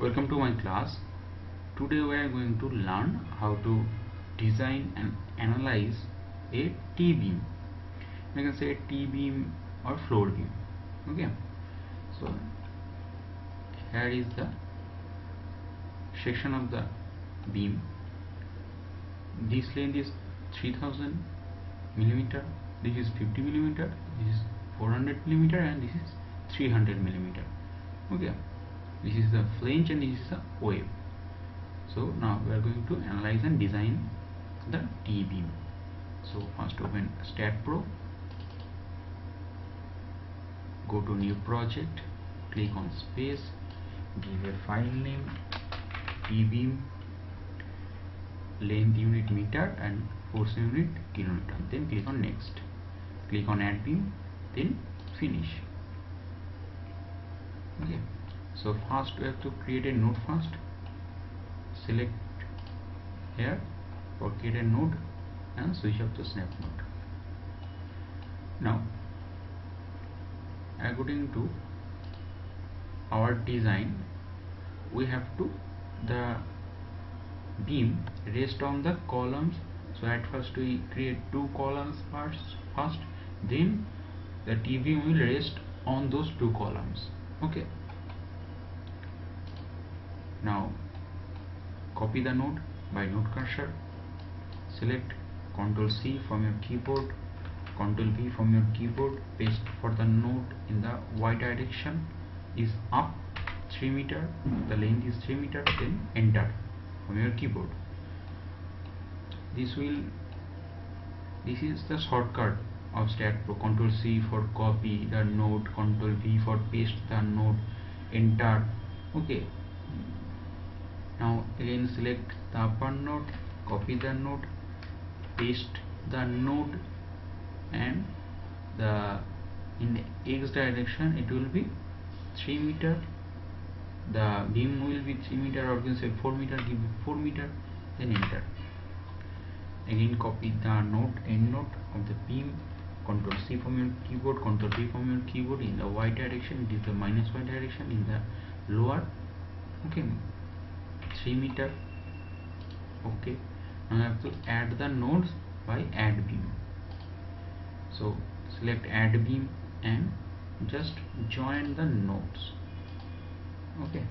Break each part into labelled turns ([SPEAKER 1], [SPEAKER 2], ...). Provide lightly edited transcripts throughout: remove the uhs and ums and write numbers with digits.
[SPEAKER 1] Welcome to my class. Today we are going to learn how to design and analyze a T-beam. You can say T-beam or floor beam. Okay. So here is the section of the beam. This length is 3000 millimeter. This is 50 millimeter. This is 400 millimeter, and this is 300 millimeter. Okay. This is the flange and this is the wave. So now we are going to analyze and design the T-beam. So first open STAAD Pro, go to new project, click on space, give a file name T-beam, length unit meter and force unit kilonewton. Then click on next, click on add beam, then finish. Okay. So first we have to create a node first. Select here for create a node and switch off the snap node. Now according to our design, we have to the beam rest on the columns. So at first we create two columns first, then the T-beam will rest on those two columns. Okay. Now copy the node by node cursor, select Ctrl C from your keyboard, Ctrl V from your keyboard, paste for the node in the Y direction is up 3 meter, the length is 3 meter, then enter from your keyboard. This is the shortcut of STAAD Pro. Ctrl C for copy the node, Ctrl V for paste the node, enter. Okay. Now again select the upper node, copy the node, paste the node, and in the X direction it will be 3 meter. The beam will be 3 meter, or you can say 4 meter, give 4 meter, then enter. Again copy the node, end node of the beam, Ctrl C from your keyboard, Ctrl V from your keyboard. In the Y direction it is the minus Y direction, in the lower, okay, 3 meter. Okay. Now I have to add the nodes by add beam. So select add beam and just join the nodes. Okay.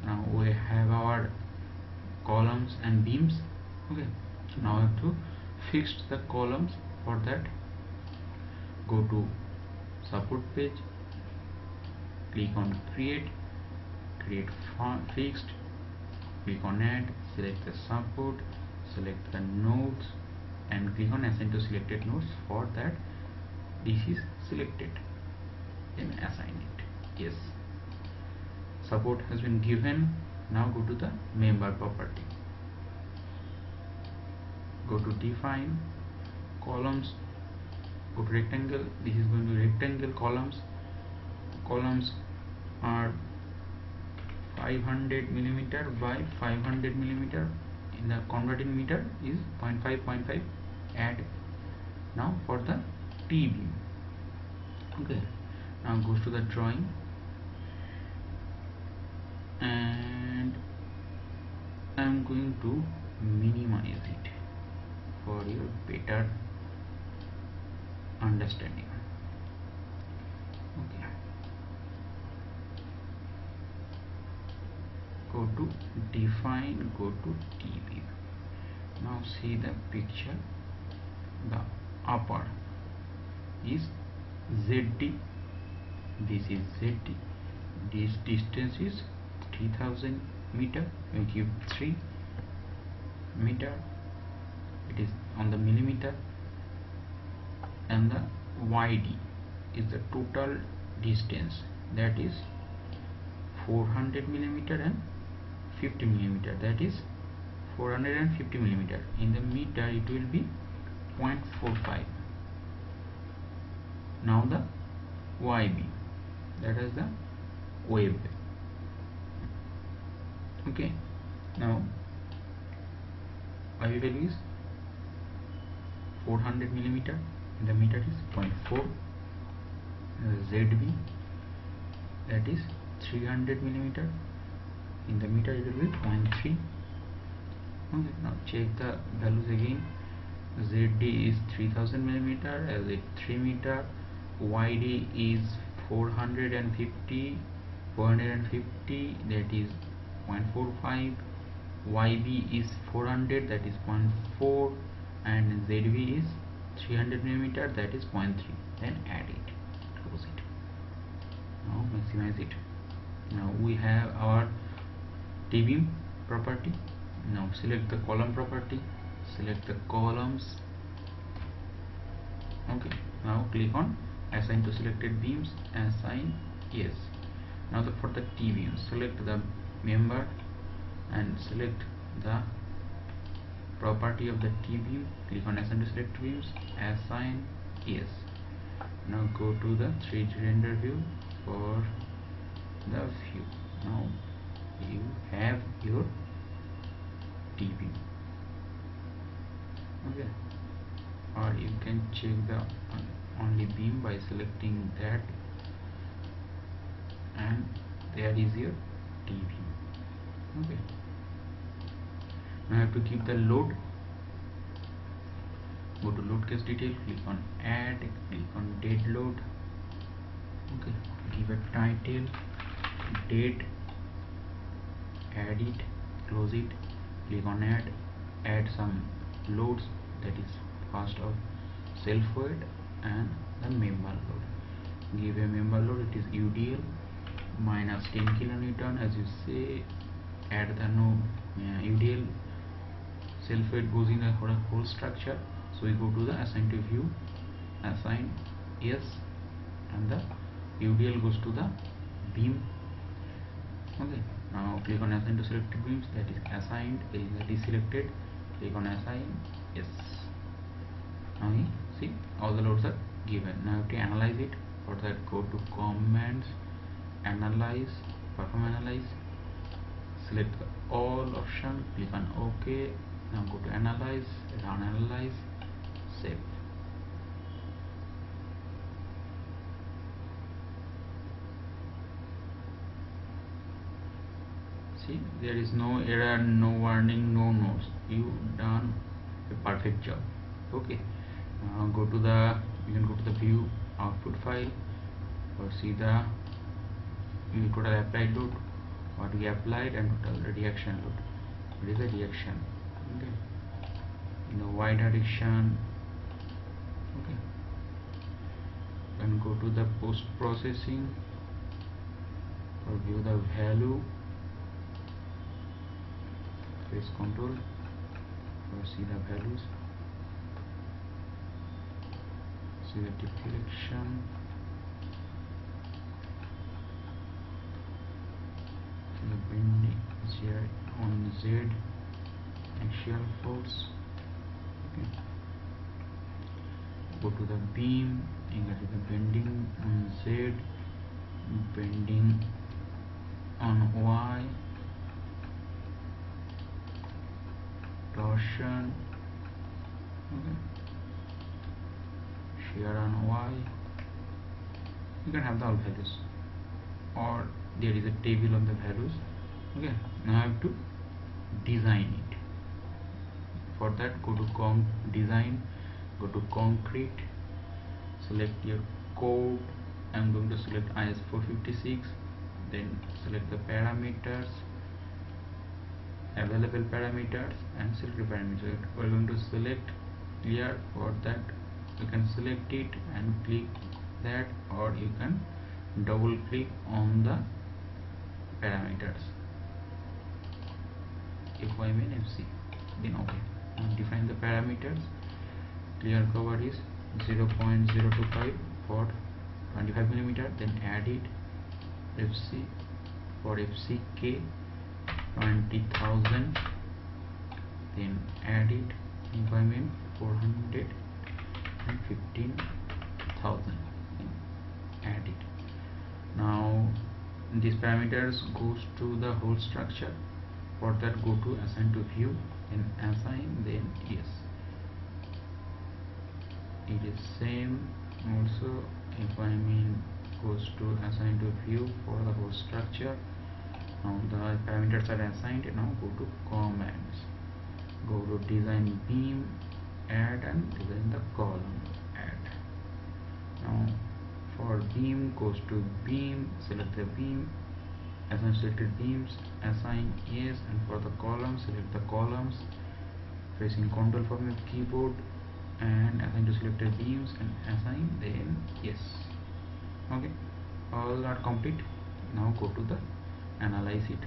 [SPEAKER 1] Now we have our columns and beams. Okay. Now I have to fix the columns. For that, go to support page, click on create fixed, click on add, select the support, select the nodes and click on assign to selected nodes. For that, this is selected, then assign it. Yes, support has been given. Now go to the member property, go to define columns, go to rectangle. This is going to rectangle columns. Columns are 500 millimeter by 500 millimeter. In the converting meter is 0.5. Add. Now for the T-beam. Okay. Now goes to the drawing and I'm going to minimize it for your better understanding. Okay. Go to define, go to T-beam. Now see the picture. The upper is ZD, this is ZD, this distance is 3000 meter. We give 3 meter, it is on the millimeter, and the YD is the total distance, that is 400 millimeter and 50 millimeter, that is 450 millimeter. In the meter it will be 0.45. Now the YB, that is the wave. Okay. Now YB value is 400 millimeter, in the meter is 0.4. ZB, that is 300 millimeter. In the meter it will be 0.3. Okay, now check the values again. ZD is 3000 millimeter as it 3 meter. YD is 450, that is 0.45. YB is 400, that is 0.4, and ZB is 300 millimeter, that is 0.3. Then add it, close it. Now maximize it. Now we have our T-beam property. Now select the column property, select the columns. Okay, now click on assign to selected beams, assign yes. Now for the T-beam, select the member and select the property of the T-beam, click on assign to select beams, assign yes. Now go to the 3D render view for the view. Now you have your T-beam. Okay, or you can check the only beam by selecting that, and there is your T-beam. Okay, now I have to keep the load. Go to load case detail, click on add, click on dead load. Okay, give a title dead, add it, close it, click on add some loads, that is first of self weight and the member load. Give a member load, it is UDL minus 10 kilonewton as you say. Add the UDL self weight goes in the whole structure, so we go to the assign to view, assign yes, and the UDL goes to the beam. Okay, now click on assign to selected beams, that is assigned, that is selected, click on assign yes. Now you see all the loads are given. Now you have to analyze it. For that, go to commands, analyze, perform analyze, select all option, click on OK. Now go to analyze, run analyze, save. See, there is no error, no warning, no notes. You done a perfect job. Okay, now you can go to the view output file or see the total applied load, what we applied, and total reaction load. It is a reaction. Okay, in the y direction. Okay, then go to the post processing or view the value, press control or see the values, see the deflection, see the bending here on Z, axial force. Okay, go to the beam, you get the bending on Z, bending on Y, torsion, okay, shear on Y. You can have the all values, or there is a table on the values. Okay, now I have to design it. For that, go to design, go to concrete, select your code. I am going to select IS 456, then select the parameters, available parameters, and select the parameters. We are going to select here. For that, you can select it and click that, or you can double click on the parameters, FC, then OK. Now define the parameters. Clear cover is 0.025 for 25 millimeter, then add it. FC for FCK 20,000, then add it. Employment 415,000, add it. Now these parameters goes to the whole structure. For that, go to assign to view and assign, then yes. It is same also. If goes to assign to view for the whole structure. structure. Now the parameters are assigned. Now go to commands, go to design beam, add, and design the column, add. Now for beam, goes to beam, select the beam, assign selected beams, assign yes, and for the columns, select the columns, pressing Ctrl from your keyboard, and assign to selected beams and assign, then yes. Okay, all are complete. Now go to the analyze it,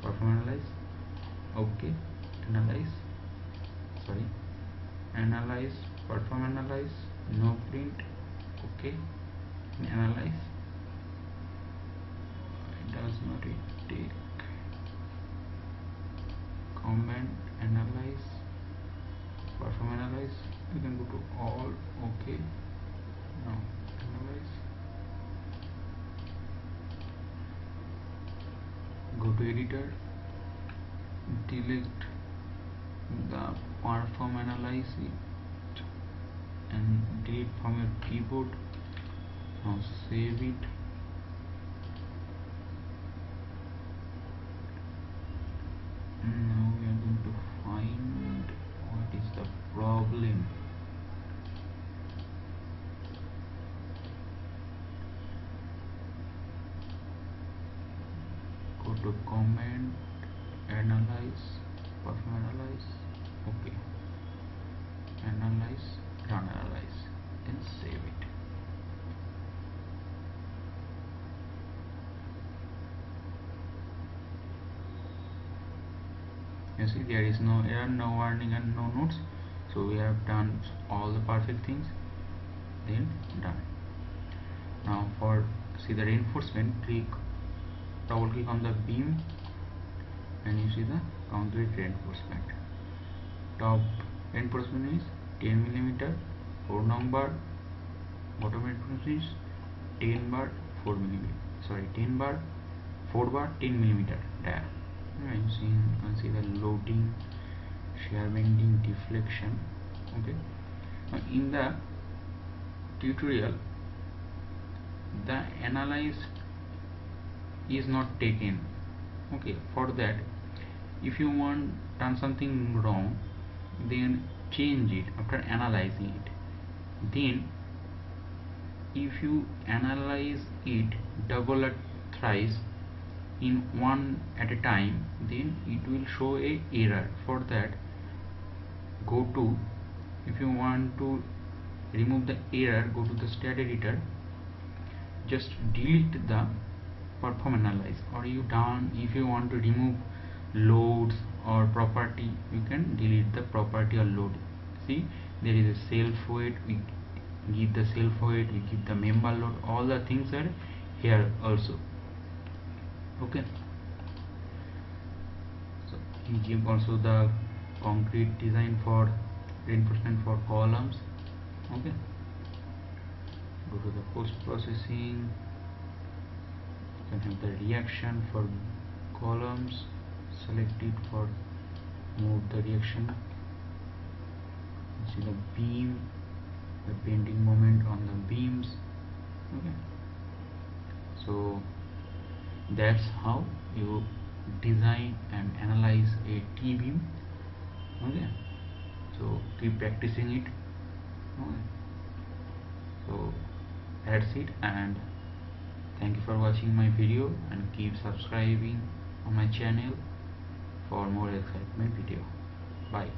[SPEAKER 1] perform analyze. Okay, analyze, sorry, analyze, perform analyze, no print. Okay, analyze. It does not take comment, analyze, perform analyze. You can go to all. Okay, now analyze, go to editor, delete the perform analyze it and delete from your keyboard. Now save it. Now we are going to find what is the problem. Go to comment, analyze, perform analyze. Okay, analyze, run analyze, then save it. You see there is no error, no warning, and no notes. So we have done all the perfect things, then done. Now for see the reinforcement, double click on the beam and you see the concrete reinforcement. Top reinforcement is 10 mm, 4 number, bottom reinforcement is 10 bar 4 mm, sorry 10 bar 4 bar 10 mm dia. You can see the loading, shear bending, deflection. Okay, now in the tutorial the analyze is not taken. Okay, for that if you want done something wrong, then change it after analyzing it. Then if you analyze it double or thrice in one at a time, then it will show a error. For that, go to, if you want to remove the error, go to the STAAD editor, just delete the perform analyze, or you done if you want to remove loads or property, you can delete the property or load. See, there is a self weight, we give the self weight, we give the member load, all the things are here also. Okay, so you give also the concrete design for reinforcement for columns. Okay, go to the post processing, you can have the reaction for columns, select it for move the reaction. You see the beam, the bending moment on the beams. Okay, so that's how you design and analyze a T-beam. Okay, so keep practicing it. Okay, so that's it, and thank you for watching my video, and keep subscribing on my channel for more excitement video. Bye.